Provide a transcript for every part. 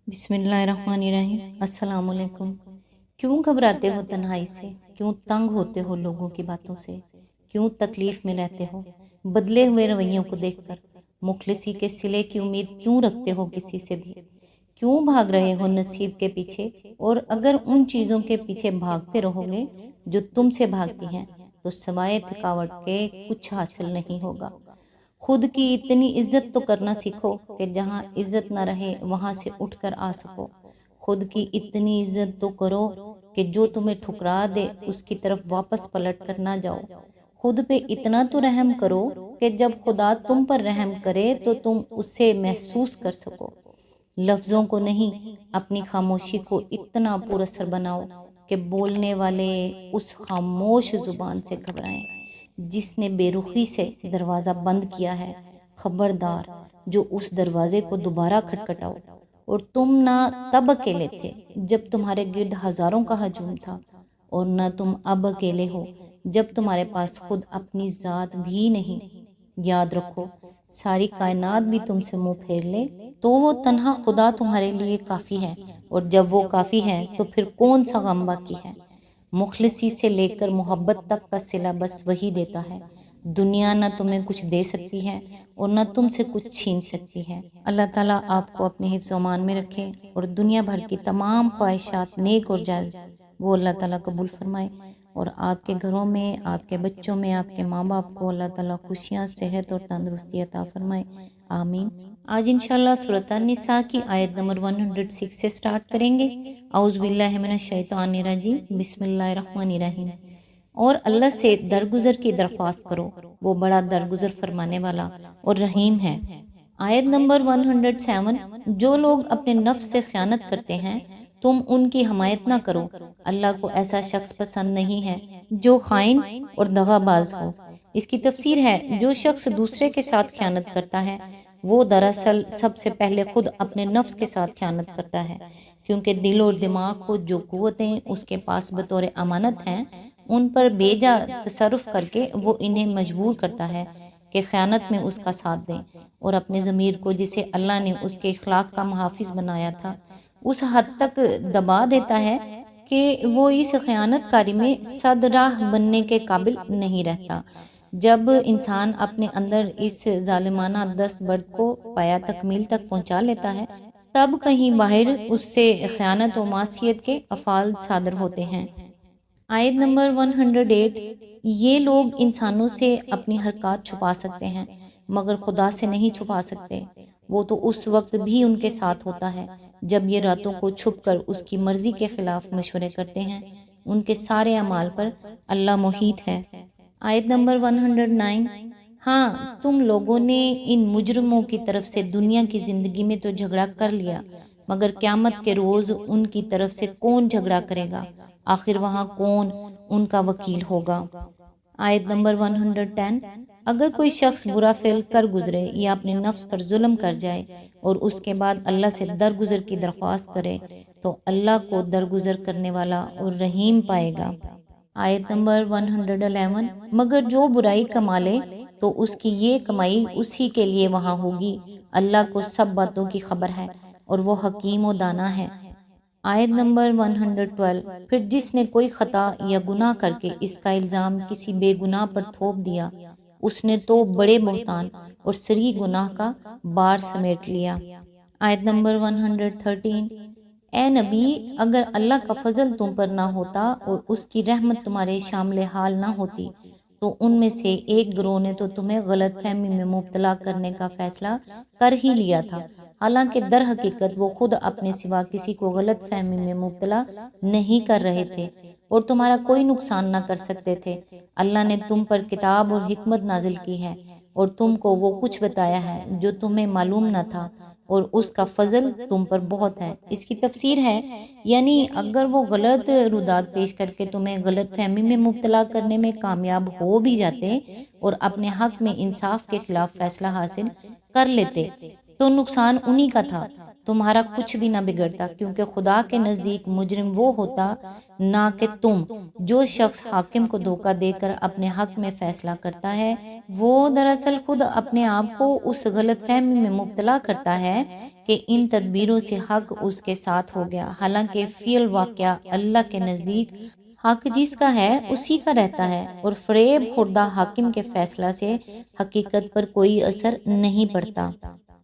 بسم اللہ الرحمن الرحیم۔ السلام علیکم۔ کیوں گھبراتے ہو تنہائی سے؟ کیوں تنگ ہوتے ہو لوگوں کی باتوں سے؟ کیوں تکلیف میں رہتے ہو بدلے ہوئے رویوں کو دیکھ کر؟ مخلصی کے صلے کی امید کیوں رکھتے ہو کسی سے بھی؟ کیوں بھاگ رہے ہو نصیب کے پیچھے؟ اور اگر ان چیزوں کے پیچھے بھاگتے رہو گے جو تم سے بھاگتی ہیں تو سوائے تھکاوٹ کے کچھ حاصل نہیں ہوگا۔ خود کی اتنی عزت تو کرنا سیکھو کہ جہاں عزت نہ رہے وہاں سے اٹھ کر آ سکو۔ خود کی اتنی عزت تو کرو کہ جو تمہیں ٹھکرا دے اس کی طرف واپس پلٹ کر نہ جاؤ۔ خود پہ اتنا تو رحم کرو کہ جب خدا تم پر رحم کرے تو تم اسے محسوس کر سکو۔ لفظوں کو نہیں، اپنی خاموشی کو اتنا پر اثر بناؤ کہ بولنے والے اس خاموش زبان سے گھبرائیں جس نے بے رخی سے دروازہ بند کیا ہے۔ خبردار، جو اس دروازے کو دوبارہ کھٹکھٹاؤ۔ اور تم نہ تب اکیلے تھے جب تمہارے گرد ہزاروں کا ہجوم تھا، اور نہ تم اب اکیلے ہو جب تمہارے پاس خود اپنی ذات بھی نہیں۔ یاد رکھو، ساری کائنات بھی تم سے منہ پھیر لے تو وہ تنہا خدا تمہارے لیے کافی ہے، اور جب وہ کافی ہے تو پھر کون سا غم باقی ہے؟ مخلصی سے لے کر محبت تک کا صلہ بس وہی دیتا ہے۔ دنیا نہ تمہیں کچھ دے سکتی ہے اور نہ تم سے کچھ چھین سکتی ہے۔ اللہ تعالیٰ آپ کو اپنے حفظ و امان میں رکھے اور دنیا بھر کی تمام خواہشات نیک اور جائز وہ اللہ تعالیٰ قبول فرمائے، اور آپ کے گھروں میں، آپ کے بچوں میں، آپ کے ماں باپ کو اللہ تعالیٰ خوشیاں، صحت اور تندرستی عطا فرمائے، آمین۔ آج انشاءاللہ سورۃ النساء کی آیت نمبر 106 سے سٹارٹ کریں گے۔ اعوذ باللہ من الشیطان الرجیم، بسم اللہ الرحمن الرحیم۔ اور اللہ سے درگزر کی درخواست کرو، وہ بڑا درگزر فرمانے والا اور رحیم ہے۔ آیت نمبر 107۔ جو لوگ اپنے نفس سے خیانت کرتے ہیں تم ان کی حمایت نہ کرو، اللہ کو ایسا شخص پسند نہیں ہے جو خائن اور دغا باز ہو۔ اس کی تفسیر ہے، جو شخص دوسرے کے ساتھ خیانت کرتا ہے وہ دراصل سب سے پہلے خود اپنے نفس کے ساتھ خیانت کرتا ہے، کیونکہ دل اور دماغ کو جو قوتیں اس کے پاس بطور امانت ہیں ان پر بے جا تصرف کر کے وہ انہیں مجبور کرتا ہے کہ خیانت میں اس کا ساتھ دیں، اور اپنے ضمیر کو جسے اللہ نے اس کے اخلاق کا محافظ بنایا تھا اس حد تک دبا دیتا ہے کہ وہ اس خیانت کاری میں صد راہ بننے کے قابل نہیں رہتا۔ جب انسان اپنے اندر اس ظالمانہ دست برد کو پایا تکمیل تک پہنچا لیتا ہے تب کہیں باہر اس سے خیانت و معصیت کے افعال صادر ہوتے ہیں۔ آیت نمبر 108۔ یہ لوگ انسانوں سے اپنی حرکات چھپا سکتے ہیں مگر خدا سے نہیں چھپا سکتے، وہ تو اس وقت بھی ان کے ساتھ ہوتا ہے جب یہ راتوں کو چھپ کر اس کی مرضی کے خلاف مشورے کرتے ہیں۔ ان کے سارے اعمال پر اللہ محیط ہے۔ آیت نمبر 109۔ ہاں، تم لوگوں نے ان مجرموں کی طرف سے دنیا کی زندگی میں تو جھگڑا کر لیا، مگر قیامت کے روز ان کی طرف سے کون جھگڑا کرے گا؟ آخر وہاں کون ان کا وکیل ہوگا؟ آیت نمبر 110۔ اگر کوئی شخص برا فعل کر گزرے یا اپنے نفس پر ظلم کر جائے اور اس کے بعد اللہ سے درگزر کی درخواست کرے تو اللہ کو درگزر کرنے والا اور رحیم پائے گا۔ آیت نمبر 111۔ مگر جو برائی کما لے تو اس کی یہ کمائی اسی کے لیے وہاں ہوگی، اللہ کو سب باتوں کی خبر ہے اور وہ حکیم و دانا ہے۔ آیت نمبر 112۔ پھر جس نے کوئی خطا یا گناہ کر کے اس کا الزام کسی بے گناہ پر تھوپ دیا اس نے تو بڑے بہتان اور صریح گناہ کا بار سمیٹ لیا۔ آیت نمبر 113۔ اے نبی، اگر اللہ کا فضل تم پر نہ ہوتا اور اس کی رحمت تمہارے شامل حال نہ ہوتی تو ان میں سے ایک گروہ نے تو تمہیں غلط فہمی میں مبتلا کرنے کا فیصلہ کر ہی لیا تھا، حالانکہ در حقیقت وہ خود اپنے سوا کسی کو غلط فہمی میں مبتلا نہیں کر رہے تھے اور تمہارا کوئی نقصان نہ کر سکتے تھے۔ اللہ نے تم پر کتاب اور حکمت نازل کی ہے اور تم کو وہ کچھ بتایا ہے جو تمہیں معلوم نہ تھا، اور اس کا فضل تم پر بہت ہے۔ اس کی تفسیر ہے، یعنی اگر وہ غلط رودات پیش کر کے تمہیں غلط فہمی میں مبتلا کرنے میں کامیاب ہو بھی جاتے اور اپنے حق میں انصاف کے خلاف فیصلہ حاصل کر لیتے تو نقصان انہی کا تھا، تمہارا کچھ بھی نہ بگڑتا، کیونکہ خدا کے نزدیک مجرم وہ ہوتا نہ کہ تم۔ جو شخص حاکم کو دھوکہ دے کر اپنے حق میں فیصلہ کرتا ہے وہ دراصل خود اپنے آپ کو اس غلط فہمی میں مبتلا کرتا ہے کہ ان تدبیروں سے حق اس کے ساتھ ہو گیا، حالانکہ فی الواقع اللہ کے نزدیک حق جس کا ہے اسی کا رہتا ہے، اور فریب خوردہ حاکم کے فیصلہ سے حقیقت پر کوئی اثر نہیں پڑتا۔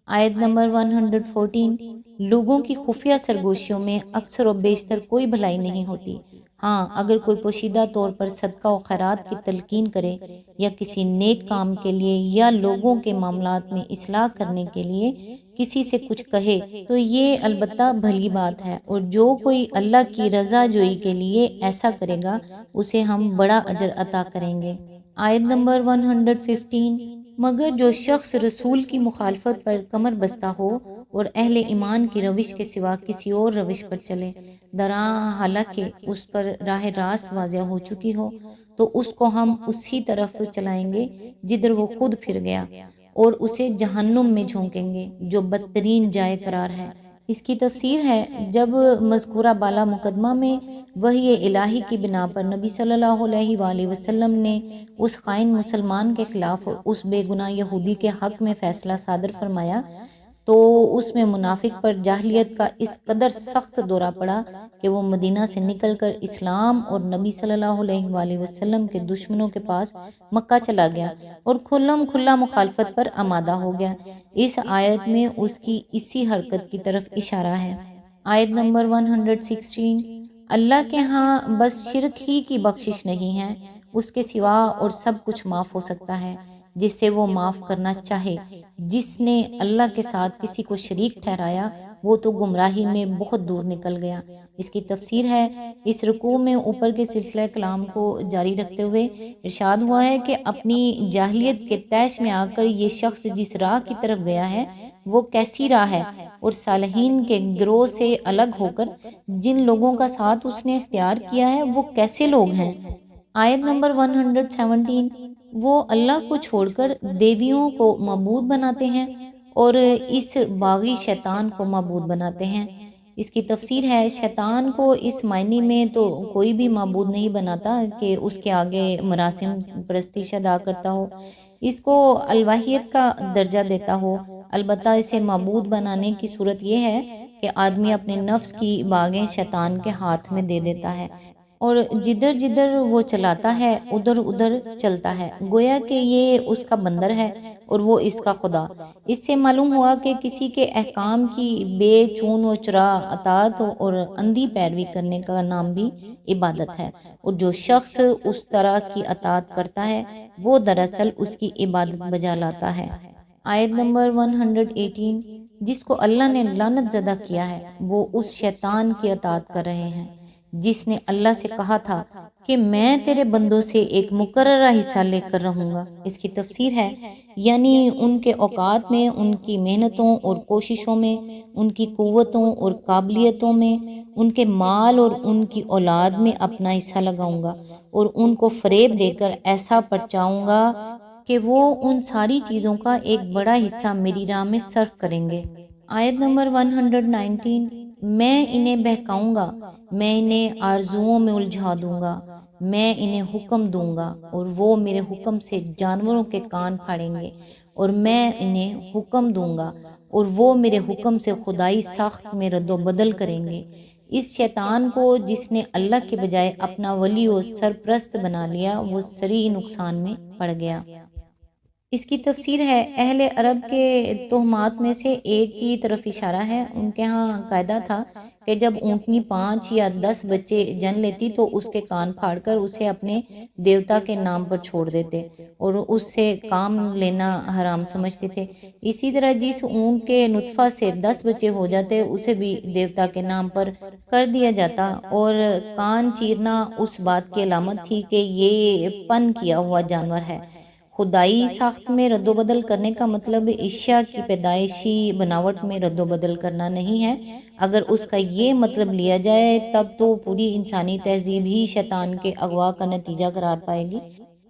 آیت نمبر 114، لوگوں کی خفیہ سرگوشیوں میں اکثر و بیشتر کوئی بھلائی نہیں ہوتی۔ ہاں، اگر کوئی پوشیدہ طور پر صدقہ و خیرات کی تلقین کرے یا کسی نیک کام کے لیے یا لوگوں کے معاملات میں اصلاح کرنے کے لیے کسی سے کچھ کہے تو یہ البتہ بھلی بات ہے، اور جو کوئی اللہ کی رضا جوئی کے لیے ایسا کرے گا اسے ہم بڑا اجر عطا کریں گے۔ آیت نمبر 115، مگر جو شخص رسول کی مخالفت پر کمر بستہ ہو اور اہل ایمان کی روش کے سوا کسی اور روش پر چلے، دراں حالانکہ اس پر راہ راست واضح ہو چکی ہو، تو اس کو ہم اسی طرف چلائیں گے جدھر وہ خود پھر گیا، اور اسے جہنم میں جھونکیں گے جو بدترین جائے قرار ہے۔ اس کی تفسیر ہے، جب مذکورہ بالا مقدمہ میں وحی الہی کی بنا پر نبی صلی اللہ علیہ وآلہ وسلم نے اس خائن مسلمان کے خلاف اس بے گناہ یہودی کے حق میں فیصلہ صادر فرمایا تو اس میں منافق پر جاہلیت کا اس قدر سخت دورہ پڑا کہ وہ مدینہ سے نکل کر اسلام اور نبی صلی اللہ علیہ وآلہ وسلم کے دشمنوں کے پاس مکہ چلا گیا اور کھلم کھلا مخالفت پر آمادہ ہو گیا۔ اس آیت میں اس کی اسی حرکت کی طرف اشارہ ہے۔ آیت نمبر 116، اللہ کے ہاں بس شرک ہی کی بخشش نہیں ہے، اس کے سوا اور سب کچھ معاف ہو سکتا ہے جس سے وہ معاف کرنا چاہے۔ جس نے اللہ کے ساتھ کسی کو شریک ٹھہرایا وہ تو گمراہی میں بہت دور نکل گیا۔ اس کی تفسیر ہے، اس رکوع میں اوپر کے سلسلہ کلام کو جاری رکھتے ہوئے ارشاد ہوا ہے کہ اپنی جاہلیت کے تیش میں آ کر یہ شخص جس راہ کی طرف گیا ہے وہ کیسی راہ ہے، اور صالحین کے گروہ سے الگ ہو کر جن لوگوں کا ساتھ اس نے اختیار کیا ہے وہ کیسے لوگ ہیں۔ آیت نمبر 117، وہ اللہ کو چھوڑ کر دیویوں کو معبود بناتے ہیں اور اس باغی شیطان کو معبود بناتے ہیں۔ اس کی تفسیر ہے، شیطان کو اس معنی میں تو کوئی بھی معبود نہیں بناتا کہ اس کے آگے مراسم پرستش ادا کرتا ہو، اس کو الوہیت کا درجہ دیتا ہو، البتہ اسے معبود بنانے کی صورت یہ ہے کہ آدمی اپنے نفس کی باغیں شیطان کے ہاتھ میں دے دیتا ہے اور جدھر جدھر وہ چلاتا ہے ادھر ادھر چلتا ہے، گویا کہ یہ اس کا بندر ہے اور وہ اس کا خدا۔ اس سے معلوم ہوا کہ کسی کے احکام کی بے چون و چرا اطاعت اور اندھی پیروی کرنے کا نام بھی عبادت ہے، اور جو شخص اس طرح کی اطاعت کرتا ہے وہ دراصل اس کی عبادت بجا لاتا ہے۔ آیت نمبر 118، جس کو اللہ نے لعنت زدہ کیا ہے وہ اس شیطان کی اطاعت کر رہے ہیں جس نے اللہ سے کہا تھا کہ میں تیرے بندوں سے ایک مقررہ حصہ لے کر رہوں گا۔ اس کی تفسیر ہے، یعنی ان کے اوقات میں، ان کی محنتوں اور کوششوں میں، ان کی قوتوں اور قابلیتوں میں، ان کے مال اور ان کی اولاد میں اپنا حصہ لگاؤں گا اور ان کو فریب دے کر ایسا پرچاؤں گا کہ وہ ان ساری چیزوں کا ایک بڑا حصہ میری راہ میں صرف کریں گے۔ آیت نمبر 119، میں انہیں بہکاؤں گا، میں انہیں آرزوؤں میں الجھا دوں گا، میں انہیں حکم دوں گا اور وہ میرے حکم سے جانوروں کے کان پھاڑیں گے، اور میں انہیں حکم دوں گا اور وہ میرے حکم سے خدائی ساخت میں رد و بدل کریں گے۔ اس شیطان کو جس نے اللہ کے بجائے اپنا ولی و سرپرست بنا لیا وہ صریح نقصان میں پڑ گیا۔ اس کی تفسیر ہے، اہل عرب کے تہمات میں سے ایک کی طرف اشارہ ہے۔ ان کے ہاں قاعدہ تھا کہ جب اونٹنی 5 یا 10 بچے جن لیتی تو اس کے کان پھاڑ کر اسے اپنے دیوتا کے نام پر چھوڑ دیتے اور اس سے کام لینا حرام سمجھتے تھے۔ اسی طرح جس اونٹ کے نطفہ سے 10 بچے ہو جاتے اسے بھی دیوتا کے نام پر کر دیا جاتا، اور کان چیرنا اس بات کی علامت تھی کہ یہ پن کیا ہوا جانور ہے۔ خدائی ساخت میں رد و بدل کرنے کا مطلب اشیاء کی پیدائشی بناوٹ میں رد و بدل کرنا نہیں ہے۔ اگر اس کا یہ مطلب لیا جائے تب تو پوری انسانی تہذیب ہی شیطان کے اغوا کا نتیجہ قرار پائے گی۔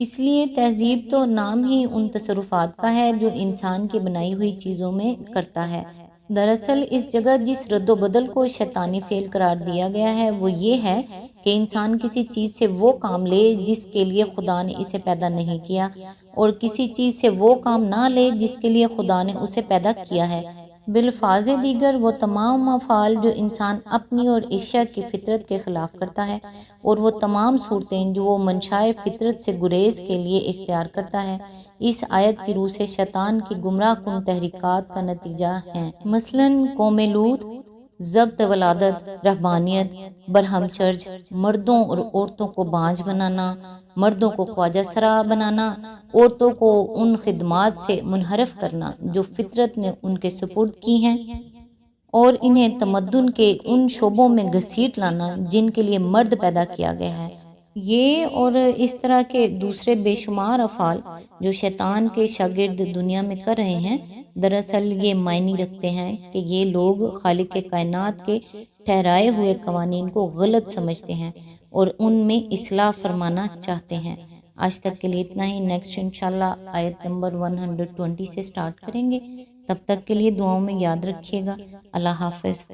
اس لیے تہذیب تو نام ہی ان تصرفات کا ہے جو انسان کی بنائی ہوئی چیزوں میں کرتا ہے۔ دراصل اس جگہ جس رد و بدل کو شیطانی فعل قرار دیا گیا ہے وہ یہ ہے کہ انسان کسی چیز سے وہ کام لے جس کے لیے خدا نے اسے پیدا نہیں کیا، اور کسی چیز سے وہ کام نہ لے جس کے لیے خدا نے اسے پیدا کیا ہے۔ بالفاظ دیگر وہ تمام افعال جو انسان اپنی اور اشیاء کی فطرت کے خلاف کرتا ہے، اور وہ تمام صورتیں جو وہ منشائے فطرت سے گریز کے لیے اختیار کرتا ہے، اس آیت کی روح سے شیطان کی گمراہ کن تحریکات کا نتیجہ ہیں۔ مثلاً قوم لوط، ضبط ولادت، رہبانیت، برہم چرچ، مردوں اور عورتوں کو بانجھ بنانا، مردوں کو خواجہ سرا بنانا، عورتوں کو ان خدمات سے منحرف کرنا جو فطرت نے ان کے سپرد کی ہیں، اور انہیں تمدن کے ان شعبوں میں گھسیٹ لانا جن کے لیے مرد پیدا کیا گیا ہے۔ یہ اور اس طرح کے دوسرے بے شمار افعال جو شیطان کے شاگرد دنیا میں کر رہے ہیں، دراصل یہ معنی رکھتے ہیں کہ یہ لوگ خالق کائنات کے ٹھہرائے ہوئے قوانین کو غلط سمجھتے ہیں اور ان میں اصلاح فرمانا چاہتے ہیں۔ آج تک کے لیے اتنا ہی، نیکسٹ انشاءاللہ آیت نمبر 120 سے سٹارٹ کریں گے۔ تب تک کے لیے دعاؤں میں یاد رکھیے گا۔ اللہ حافظ۔